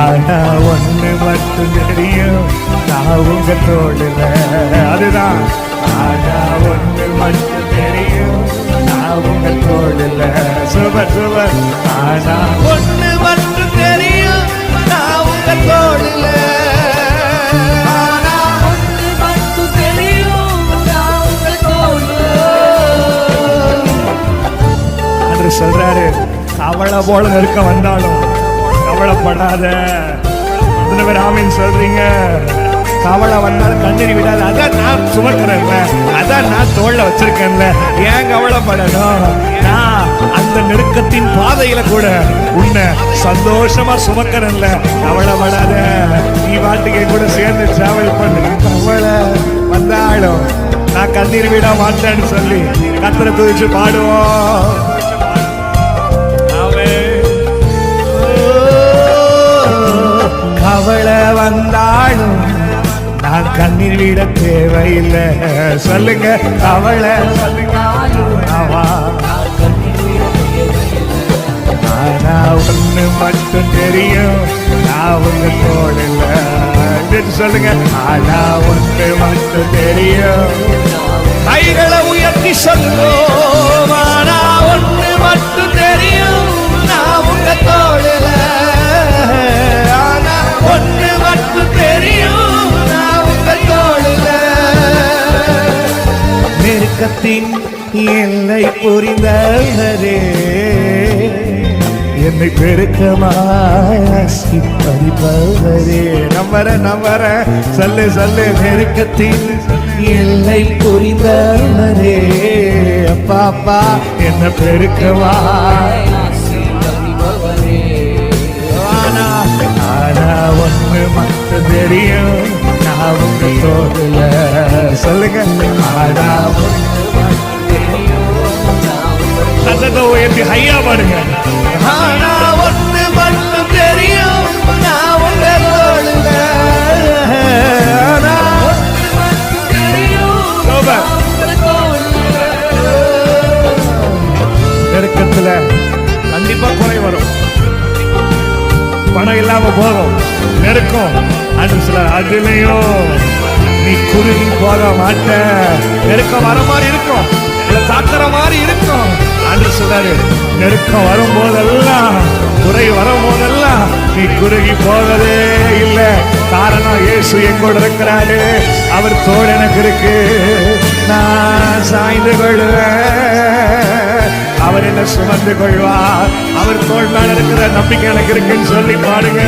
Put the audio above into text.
ஆனா ஒண்ணு மட்டும் தெரியும், நான் உங்க தோடுல. அதுதான் ஆனா ஒண்ணு மட்டும் தெரியும், நான் உங்க தோடுல. Super super. ஆனா ஒண்ணு மட்டும் தெரியும், நான் உங்க தோடுல. ஆனா ஒண்ணு மட்டும் தெரியும், நான் உங்க தோடுல. என்று சொல்றாரு, கவலை போல நெருக்க வந்தாலும் கவலைப்படாத. ஆமீன் சொல்றீங்க. கவலை வந்தாலும் கண்ணீர் விடாத. அதான் நான் சுமக்கிறேன்ல, அதான் நான் தோல்ல வச்சிருக்கேன்ல, ஏன் கவலைப்படணும்? நான் அந்த நெருக்கத்தின் பாதையில கூட உன்னை சந்தோஷமா சுமக்கிறேன்ல, கவலைப்படாத. நீ பாட்டுக்கு கூட சேர்ந்து டிராவல் பண்ணு. கவலை வந்தாலும் நான் கண்ணீர் விட மாட்டேன்னு சொல்லி கத்தரை துதிச்சு பாடுவோம். கவலை வந்தாலும் நான் கண்ணீர் விட தேவையில்லை. சொல்லுங்க, கவலை ஆனா ஒண்ணு மட்டும் தெரியும், நான் உங்க தோளில்ல. சொல்லுங்க, ஆனா ஒண்ணு மட்டும் தெரியும். கைகளை உயர்த்தி சொல்லுவோம். ஆனா ஒண்ணு மட்டும் தெரியும், நான் உங்க தோளில்ல. ஆனா ஒண்ணு மட்டும் தெரியும், நான் உங்க தோளில்ல. நெருக்கத்தின் எல்லை புரிந்தவரே, என்னை பெருக்கமாசி பறிப்பவரே. நம்பர சொல்லு சொல்லு. நெருக்கத்தின் எல்லை புரிந்தவரே, அப்பா அப்பா என்ன பெருக்கமா. ஆனா ஒண்ணு மட்டும் தெரியும், நான் உங்க தோடுல. சொல்லுங்க, ஆனா அதை உயர்த்தி ஹையா பாடுங்க. ஆனா ஒண்ணு மட்டும் தெரியும், நான் உங்க தோடுல. நெருக்கத்துல கண்டிப்பா குறை வரும், பணம் இல்லாம போகும், நெருக்கம். அது சில அதுலயும் நீ குறுகி போக மாட்ட. நெருக்கம் வர மாதிரி இருக்கும், தாக்குற மாதிரி இருக்கும். அன்று சொல்றாரு, நெருக்கம் வரும் போதெல்லாம், குறை வரும் போதெல்லாம் நீ குறுகி போவதே இல்லை. காரணம், இயேசு எங்கூட இருக்கிறாரு, அவர் தோள் எனக்கு இருக்கு, நான் சாய்ந்து கொள்வேன், அவர் என்ன சுமந்து கொள்வார், அவர் தோள் மேல இருக்கிற நம்பிக்கை எனக்கு இருக்குன்னு சொல்லி பாடுங்க.